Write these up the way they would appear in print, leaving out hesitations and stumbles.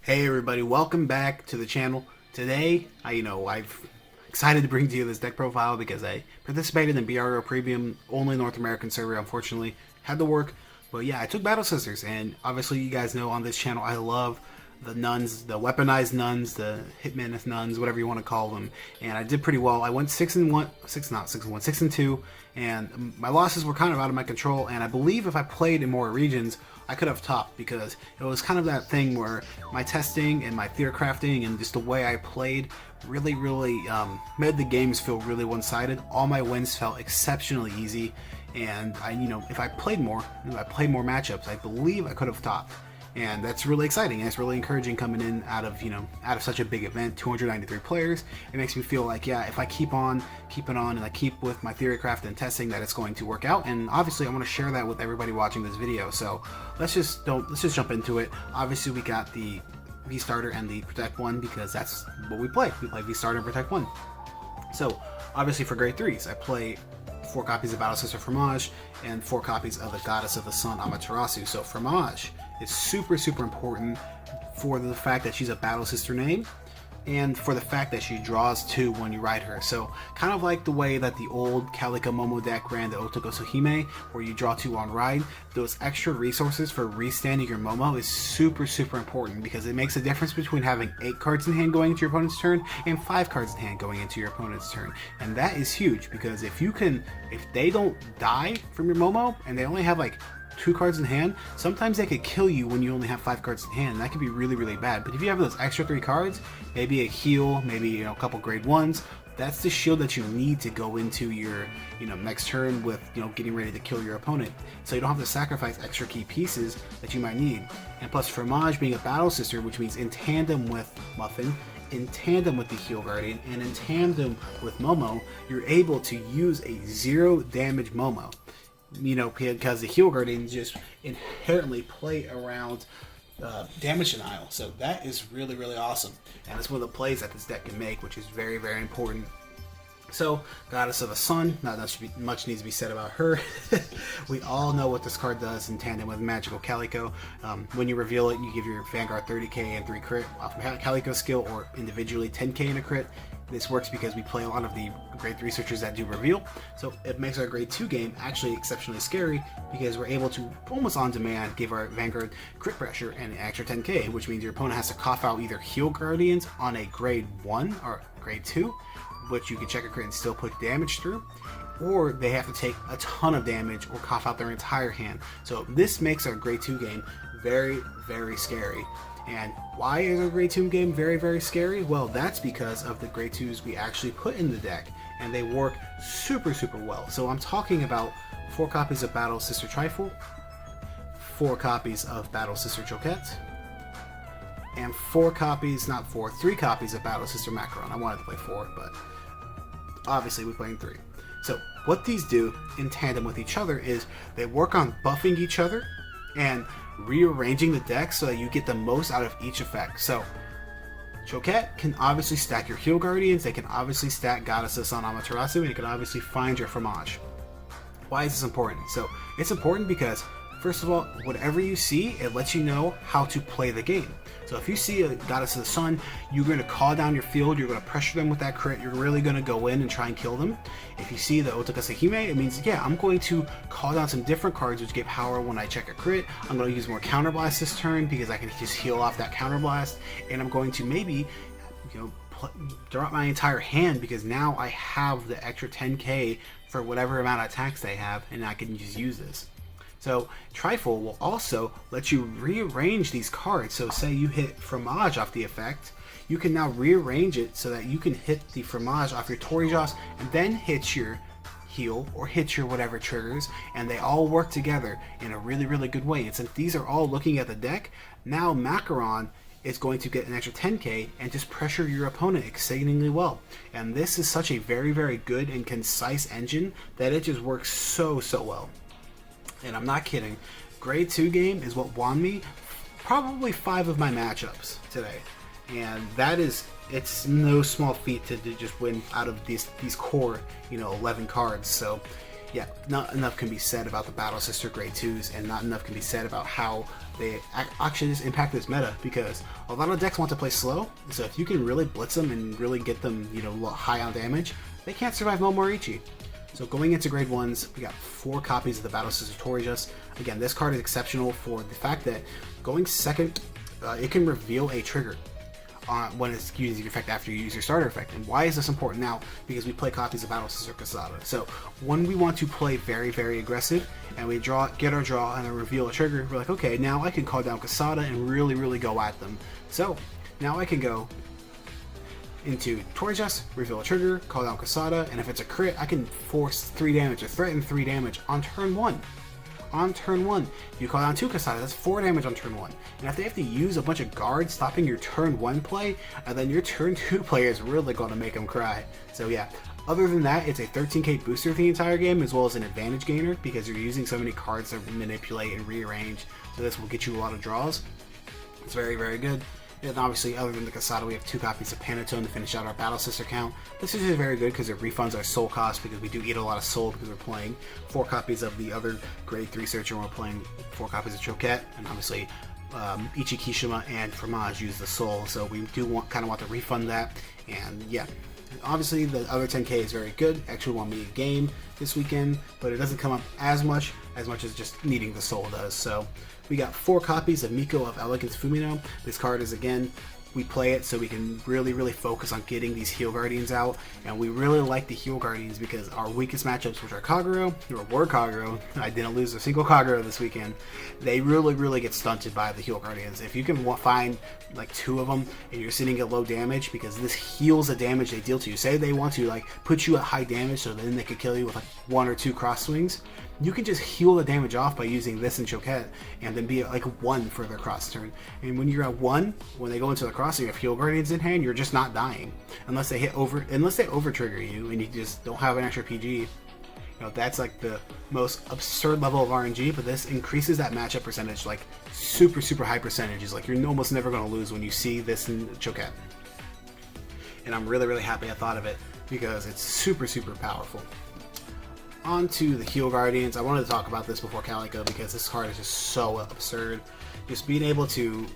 Hey everybody, welcome back to the channel. Today, I've excited to bring to you this deck profile because I participated in BRO Premium, only North American server, unfortunately. Had to work, but yeah, I took Battle Sisters, and obviously you guys know on this channel I love the nuns, the weaponized nuns, the hitman nuns, whatever you want to call them, and I did pretty well. I went 6-1, 6-2, and my losses were kind of out of my control, and I believe if I played in more regions, I could have topped, because it was kind of that thing where my testing and my theory crafting and just the way I played really made the games feel really one-sided. All my wins felt exceptionally easy, and if I played more, matchups, I believe I could have topped. And that's really exciting, and it's really encouraging coming in out of such a big event, 293 players. It makes me feel like, yeah, if I keep on keeping on and I keep with my theory craft and testing, that it's going to work out. And obviously I want to share that with everybody watching this video. So let's just jump into it. Obviously we got the V starter and the Protect 1 because that's what we play. We play V starter and Protect 1. So obviously for grade 3s, I play 4 copies of Battle Sister Fromage and 4 copies of the Goddess of the Sun Amaterasu. So Fromage is super important for the fact that she's a Battle Sister name, and for the fact that she draws 2 when you ride her. So kind of like the way that the old Calico Momo deck ran the Otoko Sohime, where you draw 2 on ride, those extra resources for restanding your Momo is super important, because it makes a difference between having 8 cards in hand going into your opponent's turn and 5 cards in hand going into your opponent's turn. And that is huge, because if they don't die from your Momo and they only have like 2 cards in hand, sometimes they could kill you when you only have 5 cards in hand, and that could be really bad. But if you have those extra 3 cards, maybe a heal, maybe a couple grade 1s, that's the shield that you need to go into your next turn with getting ready to kill your opponent, so you don't have to sacrifice extra key pieces that you might need. And plus, Fromage being a Battle Sister, which means in tandem with Muffin, in tandem with the Heal Guardian, and in tandem with Momo, you're able to use a 0 damage Momo. Because the Heal Guardians just inherently play around damage denial. So that is really awesome. And it's one of the plays that this deck can make, which is very important. So, Goddess of the Sun, not much needs to be said about her. We all know what this card does in tandem with Magical Calico. When you reveal it, you give your Vanguard 30k and 3 crit off of Calico skill, or individually 10k and a crit. This works because we play a lot of the grade 3 searchers that do reveal, so it makes our grade 2 game actually exceptionally scary, because we're able to almost on demand give our Vanguard crit pressure and an extra 10k, which means your opponent has to cough out either Heal Guardians on a grade 1 or grade 2, which you can check a crit and still put damage through, or they have to take a ton of damage or cough out their entire hand. So this makes our grade 2 game very scary. And why is our grade 2 game very scary? Well, that's because of the grade 2s we actually put in the deck, and they work super well. So I'm talking about 4 copies of Battle Sister Trifle, 4 copies of Battle Sister Choquette, and 3 copies of Battle Sister Macaron. I wanted to play 4, but obviously we're playing 3. So what these do in tandem with each other is they work on buffing each other and rearranging the deck so that you get the most out of each effect. So Choquette can obviously stack your Heal Guardians, they can obviously stack Goddess of the Sun Amaterasu, and you can obviously find your Fromage. Why is this important? So it's important because, first of all, whatever you see, it lets you know how to play the game. So if you see a Goddess of the Sun, you're going to call down your field, you're going to pressure them with that crit, you're really going to go in and try and kill them. If you see the Otoko Sohime, it means, yeah, I'm going to call down some different cards which give power when I check a crit. I'm going to use more Counterblast this turn because I can just heal off that Counterblast, and I'm going to maybe drop my entire hand because now I have the extra 10k for whatever amount of attacks they have, and I can just use this. So Trifle will also let you rearrange these cards. So say you hit Fromage off the effect, you can now rearrange it so that you can hit the Fromage off your Torrijos and then hit your heal or hit your whatever triggers, and they all work together in a really good way. And since these are all looking at the deck, now Macaron is going to get an extra 10k and just pressure your opponent exceedingly well. And this is such a very good and concise engine that it just works so well. And I'm not kidding. Grade 2 game is what won me probably 5 of my matchups today. And it's no small feat to just win out of these core, 11 cards. So yeah, not enough can be said about the Battle Sister Grade 2s, and not enough can be said about how they actually just impact this meta because a lot of decks want to play slow. So if you can really blitz them and really get them, high on damage, they can't survive Momo or Ichi. So going into grade 1s, we got 4 copies of the Battle Sister Torijas. Again, this card is exceptional for the fact that going second, it can reveal a trigger when it's using your effect after you use your starter effect. And why is this important now? Because we play copies of Battle Sister Casada. So when we want to play very, very aggressive and we get our draw and then reveal a trigger, we're like, okay, now I can call down Casada and really, really go at them. So now I can go into Torijas, reveal a trigger, call down Casada, and if it's a crit, I can force 3 damage or threaten 3 damage on turn 1. On turn 1, you call down 2 Casada, that's 4 damage on turn 1. And if they have to use a bunch of guards stopping your turn 1 play, then your turn 2 player is really going to make them cry. So yeah, other than that, it's a 13k booster the entire game, as well as an advantage gainer, because you're using so many cards to manipulate and rearrange, so this will get you a lot of draws. It's very, very good. And obviously, other than the Casada, we have 2 copies of Panatone to finish out our Battle Sister count. This is just very good because it refunds our soul cost, because we do eat a lot of soul because we're playing 4 copies of the other grade 3 Searcher, and we're playing 4 copies of Choquette, and obviously Ichikishima and Fromage use the soul, so we do kind of want to refund that. And yeah, obviously the other 10k is very good, actually won me a game this weekend, but it doesn't come up as much as just needing the soul does. So we got 4 copies of Miko of Elegance Fumino. This card is, again, we play it so we can really, really focus on getting these Heal Guardians out, and we really like the Heal Guardians because our weakest matchups, which are Kagero, or were Kagero, I didn't lose a single Kagero this weekend, they really, really get stunted by the Heal Guardians. If you can find like 2 of them and you're sitting at low damage, because this heals the damage they deal to you. Say they want to like put you at high damage so then they could kill you with like 1 or 2 cross swings, you can just heal the damage off by using this and Choquette, and then be at like 1 for their cross turn. And when you're at 1, when they go into the cross and you have Heal Guardians in hand, you're just not dying unless they over trigger you and you just don't have an extra PG. That's like the most absurd level of RNG, but this increases that matchup percentage like super, super high percentages. Like you're almost never going to lose when you see this in Choquette. And I'm really, really happy I thought of it because it's super, super powerful. On to the Heal Guardians. I wanted to talk about this before Calico because this card is just so absurd. Just being able to,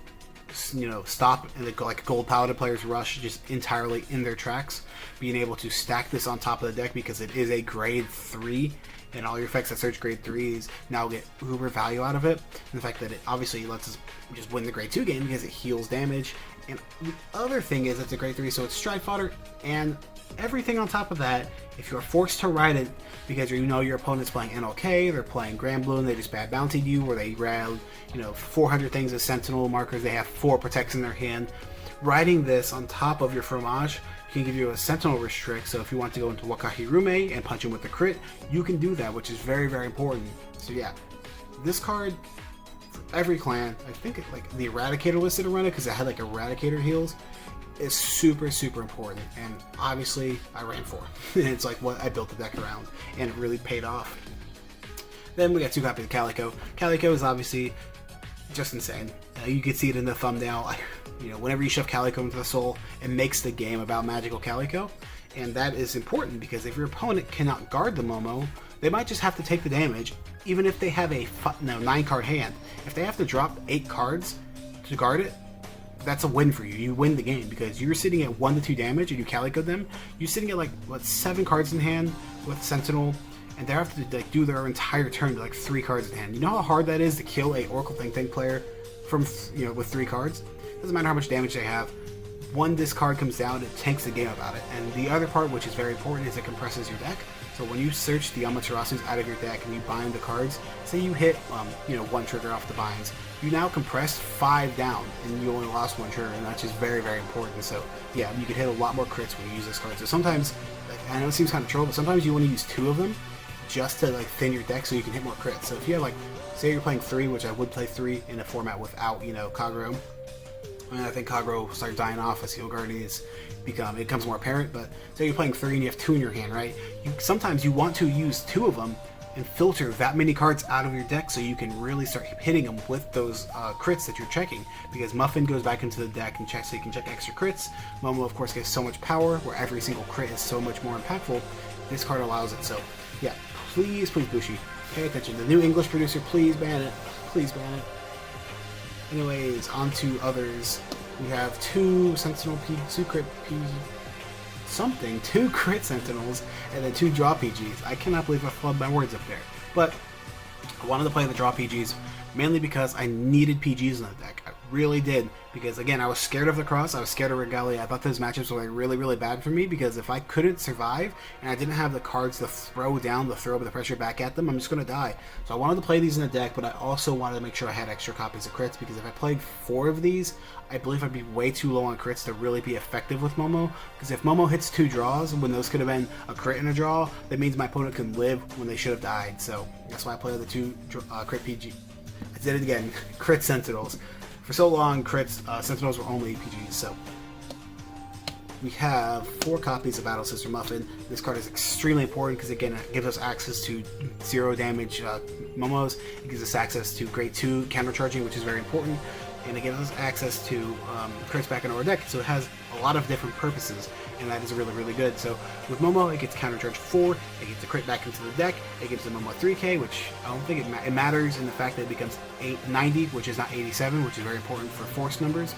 stop and like gold paladin players rush just entirely in their tracks. Being able to stack this on top of the deck because it is a grade 3, and all your effects that search grade 3s now get uber value out of it. And the fact that it obviously lets us just win the grade 2 game because it heals damage. And the other thing is it's a grade 3, so it's stride fodder, and everything on top of that, if you're forced to ride it because your opponent's playing NLK, they're playing Grand Blue, and they just bad bountied you, or they ran 400 things as Sentinel markers, they have 4 protects in their hand. Riding this on top of your Fromage can give you a Sentinel restrict, so if you want to go into Wakahirume and punch him with the crit, you can do that, which is very, very important. So yeah, this card, for every clan, I think like the Eradicator listed around it because it had like Eradicator heals, is super, super important, and obviously I ran 4. It's like what I built the deck around, and it really paid off. Then we got 2 copies of Calico. Calico is obviously just insane. You can see it in the thumbnail. Whenever you shove Calico into the soul, it makes the game about magical Calico, and that is important because if your opponent cannot guard the Momo, they might just have to take the damage, even if they have a 9-card hand. If they have to drop 8 cards to guard it, that's a win for you. You win the game because you're sitting at 1 to 2 damage and you Calico them. You're sitting at like 7 cards in hand with Sentinel, and they have to like do their entire turn to like 3 cards in hand. You know how hard that is to kill a Oracle Think Tank player from with 3 cards? Doesn't matter how much damage they have. 1 discard comes down, it tanks the game about it. And the other part, which is very important, is it compresses your deck. So when you search the Amaterasus out of your deck and you bind the cards, say you hit 1 trigger off the binds, you now compress 5 down and you only lost 1 trigger, and that's just very, very important. So yeah, you can hit a lot more crits when you use this card. So sometimes, I know it seems kind of troll, but sometimes you want to use 2 of them just to like thin your deck so you can hit more crits. So if you have like, say you're playing 3, which I would play 3 in a format without Kagero. I think Kagero started dying off as Heal Guardians it becomes more apparent, but say you're playing 3 and you have 2 in your hand, right? Sometimes you want to use 2 of them and filter that many cards out of your deck so you can really start hitting them with those crits that you're checking, because Muffin goes back into the deck and checks so you can check extra crits. Momo, of course, gets so much power where every single crit is so much more impactful. This card allows it. So yeah, please, Bushi, pay attention. The new English producer, please ban it. Please ban it. Anyways, on to others. We have two Sentinel P, two crit P, something, two crit Sentinels, and then two draw PGs. I cannot believe I flubbed my words up there. But I wanted to play the draw PGs mainly because I needed PGs in the deck. I really did, because again, I was scared of the cross, I was scared of Regalia. I thought those matchups were like really bad for me, because if I couldn't survive and I didn't have the cards to throw down, to throw the pressure back at them, I'm just going to die. So I wanted to play these in the deck, but I also wanted to make sure I had extra copies of crits, because if I played 4 of these, I believe I'd be way too low on crits to really be effective with Momo, because if Momo hits 2 draws, when those could have been a crit and a draw, that means my opponent can live when they should have died. So that's why I play the 2 crit PG. I did it again, crit Sentinels. For so long, crits, Sentinels were only PGs, so we have 4 copies of Battle Sister Muffin. This card is extremely important because, again, it gives us access to 0 damage Momos. It gives us access to grade 2 countercharging, which is very important. And it gives us access to crits back in our deck, so it has a lot of different purposes, and that is really good. So with Momo, it gets countercharge 4, it gets a crit back into the deck, it gives the Momo 3k, which I don't think it matters in the fact that it becomes 90, which is not 87, which is very important for force numbers.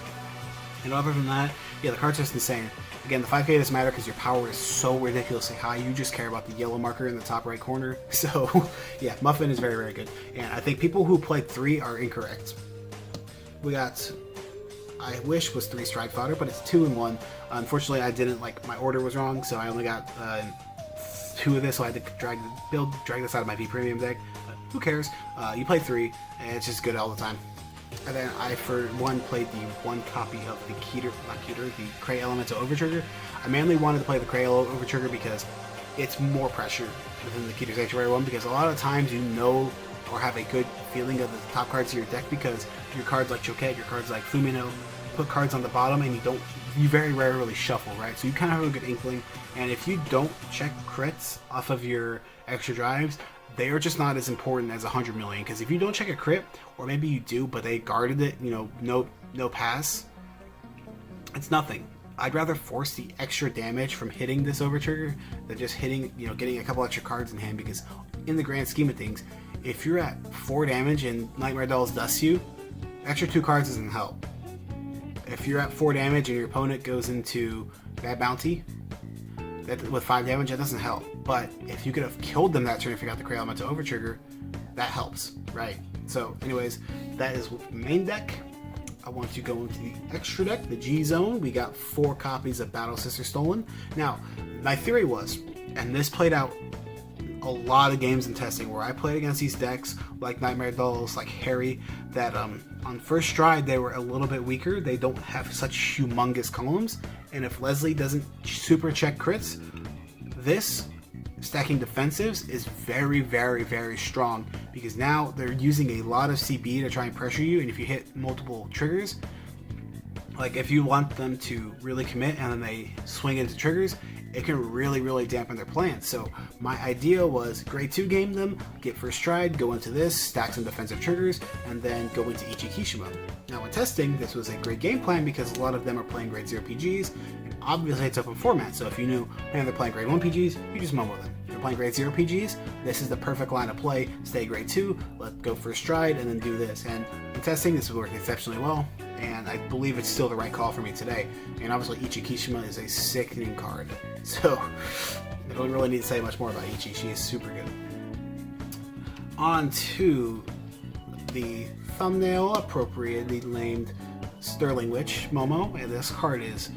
And other than that, yeah, the card's just insane. Again, the 5k doesn't matter because your power is so ridiculously high, you just care about the yellow marker in the top right corner. So yeah, Muffin is very good, and I think people who played 3 are incorrect. We got, I wish was 3 Stride Fodder, but it's 2 in 1. Unfortunately, I didn't, like, my order was wrong, so I only got 2 of this, so I had to drag this out of my V Premium deck. Who cares? You play 3, and it's just good all the time. And then I, for one, played the 1 copy of the the Cray Elemental Overtrigger. I mainly wanted to play the Cray Overtrigger because it's more pressure within the Keter Sanctuary one, because a lot of times you know or have a good feeling of the top cards of your deck, because your cards like Choquette, your cards like Fumino, put cards on the bottom, and you very rarely shuffle, right? So you kind of have a good inkling, and if you don't check crits off of your extra drives, they are just not as important as 100 million, because if you don't check a crit, or maybe you do, but they guarded it, you know, no pass, it's nothing. I'd rather force the extra damage from hitting this Overtrigger than just hitting, you know, getting a couple extra cards in hand, because in the grand scheme of things, if you're at 4 damage and Nightmare Dolls dusts you, extra 2 cards doesn't help. If you're at 4 damage and your opponent goes into Bad Bounty with 5 damage, that doesn't help. But if you could have killed them that turn if you got the Cray Elemental Overtrigger, that helps, right? So anyways, that is with the main deck. I want to go into the extra deck, the G Zone. We got 4 copies of Battle Sister Stolen. Now, my theory was, and this played out a lot of games in testing, where I played against these decks like Nightmare Dolls, like Harry, that on first stride they were a little bit weaker. They don't have such humongous columns, and if Leslie doesn't super check crits, this stacking defensives is very strong, because now they're using a lot of CB to try and pressure you, and if you hit multiple triggers, like if you want them to really commit and then they swing into triggers, it can really dampen their plans. So my idea was grade 2 game them, get first stride, go into this, stack some defensive triggers, and then go into Ichikishima. Now when testing, this was a great game plan because a lot of them are playing grade 0 PGs, and obviously it's open format, so if you knew, man, they're playing grade 1 PGs, you just Momo them. If they're playing grade 0 PGs, this is the perfect line of play. Stay grade 2, let go first stride, and then do this. And in testing, this worked exceptionally well, and I believe it's still the right call for me today. And obviously Ichikishima is a sickening card, so I don't really need to say much more about Ichi. She is super good. On to the thumbnail appropriately named Sterling Witch Momo, and this card is,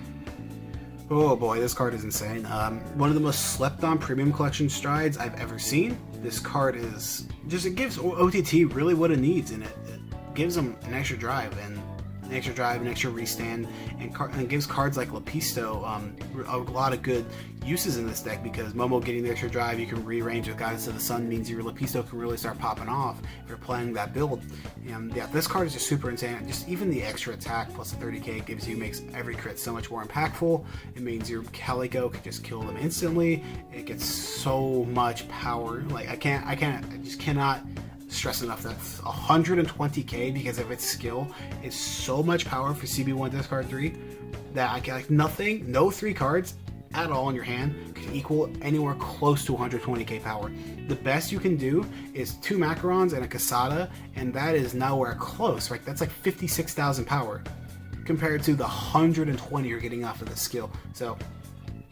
oh boy, this card is insane. One of the most slept on premium collection strides I've ever seen. This card is just, it gives OTT really what it needs, and it gives them an extra drive, and an extra restand, and gives cards like Lepisto a lot of good uses in this deck, because Momo getting the extra drive, you can rearrange with Guidance to the Sun, means your Lepisto can really start popping off if you're playing that build. And yeah, this card is just super insane. Just even the extra attack plus the 30k it gives you makes every crit so much more impactful. It means your Calico can just kill them instantly. It gets so much power. Like I just cannot stress enough that 120k, because of its skill, is so much power for CB1 discard 3 that I can, like, nothing, no 3 cards at all in your hand could equal anywhere close to 120k power. The best you can do is 2 Macarons and a Casada, and that is nowhere close, right? That's like 56,000 power compared to the 120 you're getting off of the skill. So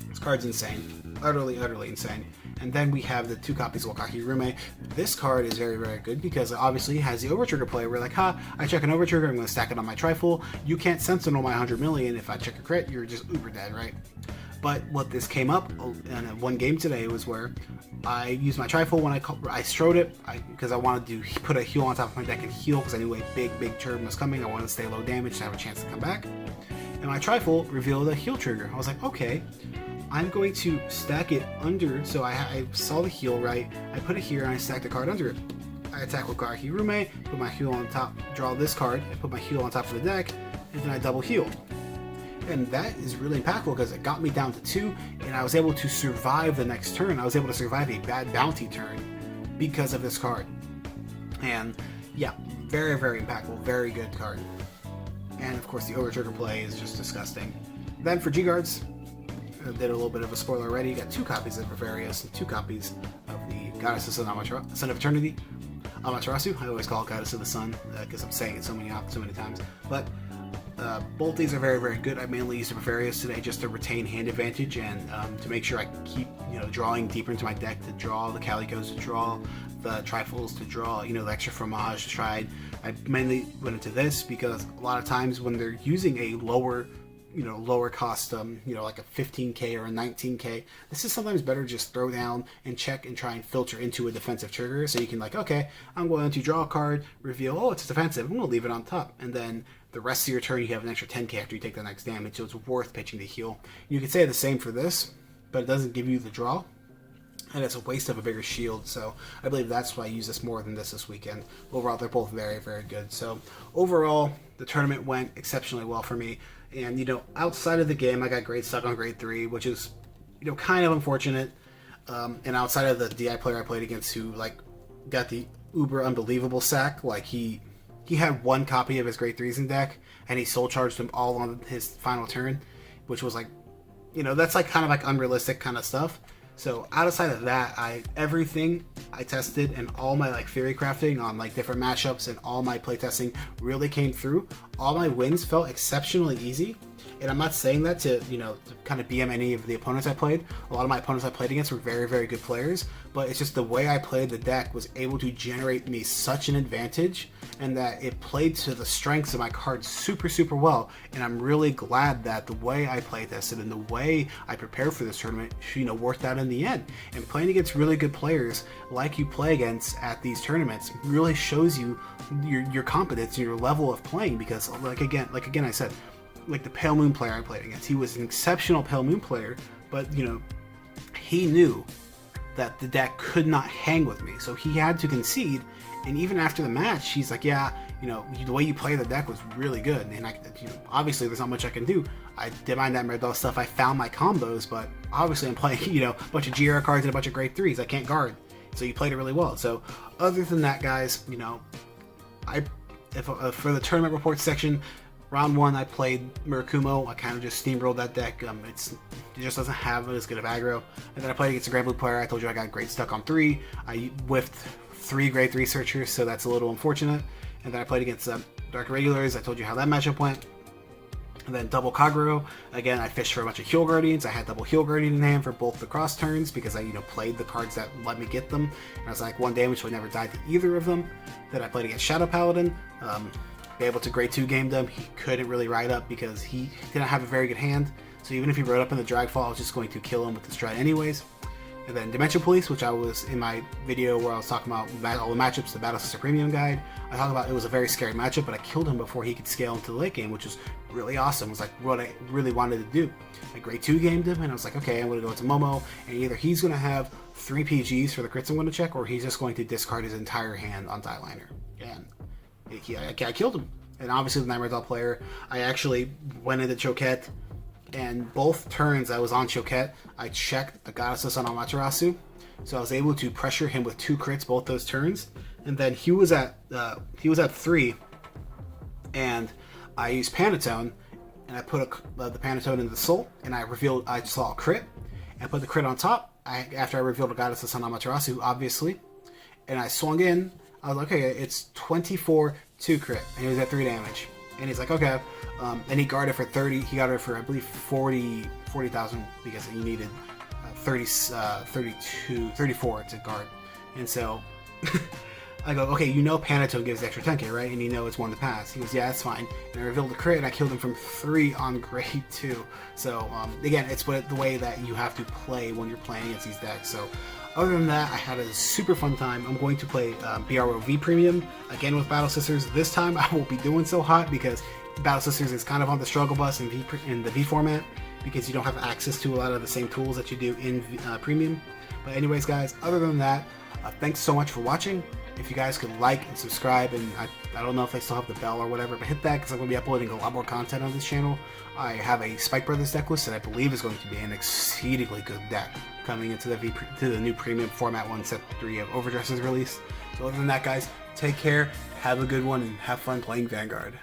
this card's insane. Utterly, utterly insane. And then we have the 2 copies of Wakaki Rume. This card is very, very good because obviously it has the overtrigger play. We're like, I check an overtrigger, I'm going to stack it on my trifle. You can't Sentinel my 100 million. If I check a crit, you're just uber dead, right? But what this came up in one game today was where I used my trifle when I strode it because I wanted to put a heal on top of my deck and heal because I knew a big turn was coming. I wanted to stay low damage to have a chance to come back. And my trifle revealed a heal trigger. I was like, okay, I'm going to stack it under. So I saw the heal, right? I put it here and I stacked the card under it. I attack with Wakaki Rume, put my heal on top, draw this card, I put my heal on top of the deck, and then I double heal. And that is really impactful because it got me down to 2, and I was able to survive the next turn. I was able to survive a bad bounty turn because of this card. And yeah, very, very impactful, very good card. And of course the overtrigger play is just disgusting. Then for G-Guards, I did a little bit of a spoiler already. You got 2 copies of Reverius and 2 copies of the Goddess of Sun of Eternity. Amaterasu, I always call it Goddess of the Sun because I'm saying it so many times. But both these are very, very good. I mainly used the Reverius today just to retain hand advantage and to make sure I keep drawing deeper into my deck, to draw the Calicos, to draw the Trifles, to draw the extra Fromage tried. I mainly went into this because a lot of times when they're using a lower cost, like a 15k or a 19k, this is sometimes better just throw down and check and try and filter into a defensive trigger. So you can okay, I'm going to draw a card, reveal, oh, it's defensive, I'm going to leave it on top. And then the rest of your turn, you have an extra 10k after you take the next damage, so it's worth pitching the heal. You could say the same for this, but it doesn't give you the draw, and it's a waste of a bigger shield, so I believe that's why I use this more than this weekend. Overall, they're both very, very good. So overall, the tournament went exceptionally well for me, and outside of the game, I got grade stuck on grade 3, which is kind of unfortunate, and outside of the DI player I played against who got the uber unbelievable sack, he had 1 copy of his grade 3s in deck, and he soul charged them all on his final turn, which was that's kind of unrealistic kind of stuff. So outside of that, everything I tested and all my theory crafting on different matchups and all my playtesting really came through. All my wins felt exceptionally easy. And I'm not saying that to kind of BM any of the opponents I played. A lot of my opponents I played against were very, very good players, but it's just the way I played the deck was able to generate me such an advantage, and that it played to the strengths of my cards super, super well. And I'm really glad that the way I play tested and the way I prepared for this tournament, worked out in the end. And playing against really good players like you play against at these tournaments really shows you your competence and your level of playing, because like again I said, the Pale Moon player I played against, he was an exceptional Pale Moon player, but he knew that the deck could not hang with me, so he had to concede. And even after the match, he's like, yeah, the way you play the deck was really good, and obviously there's not much I can do. I did my Nightmare Doll stuff, I found my combos, but obviously I'm playing a bunch of GR cards and a bunch of grade 3s. I can't guard, so you played it really well. So other than that, guys, for the tournament report section, round 1, I played Murakumo. I kind of just steamrolled that deck. It just doesn't have as good of aggro. And then I played against a Grand Blue player. I told you I got grade stuck on 3. I whiffed 3 grade 3 searchers, so that's a little unfortunate. And then I played against Dark Regulars. I told you how that matchup went. And then double Kagero. Again, I fished for a bunch of Heal Guardians. I had double Heal Guardian in hand for both the cross turns because I, played the cards that let me get them. And I was 1 damage, so I never died to either of them. Then I played against Shadow Paladin. Be able to grade 2 game them. He couldn't really ride up because he didn't have a very good hand. So even if he rode up in the Dragfall, I was just going to kill him with the Stride anyways. And then Dimension Police, which I was in my video where I was talking about all the matchups, the Battle Sister Premium guide. I talked about it was a very scary matchup, but I killed him before he could scale into the late game, which was really awesome. It was what I really wanted to do. I grade 2 gamed him, and I was okay, I'm going to go into Momo, and either he's going to have 3 PGs for the crits I'm going to check, or he's just going to discard his entire hand on Dieliner. And I killed him. And obviously the Nightmare Doll player, I actually went into Choquette, and both turns I was on Choquette, I checked a Goddess of Sun Amaterasu, so I was able to pressure him with 2 crits both those turns. And then he was at 3, and I used Panatone, and I put the Panatone in the soul, and I saw a crit, and put the crit on top. After I revealed a Goddess of Sun Amaterasu, obviously, and I swung in. I was like, okay, it's 24 2 crit, and he was at 3 damage. And he's like, okay, and he guarded for 30. He got it for I believe 40,000 because he needed 34 to guard, and so. I go, okay, Panatone gives extra 10k, right? And it's one to pass. He goes, yeah, that's fine. And I revealed the crit, and I killed him from 3 on grade 2. So, again, it's the way that you have to play when you're playing against these decks. So, other than that, I had a super fun time. I'm going to play BROV Premium again with Battle Sisters. This time, I won't be doing so hot because Battle Sisters is kind of on the struggle bus in the V format because you don't have access to a lot of the same tools that you do in Premium. But anyways, guys, other than that, thanks so much for watching. If you guys could like and subscribe, and I don't know if they still have the bell or whatever, but hit that because I'm going to be uploading a lot more content on this channel. I have a Spike Brothers deck list that I believe is going to be an exceedingly good deck coming into the new premium format 1 set 3 of Overdress is released. So other than that, guys, take care, have a good one, and have fun playing Vanguard.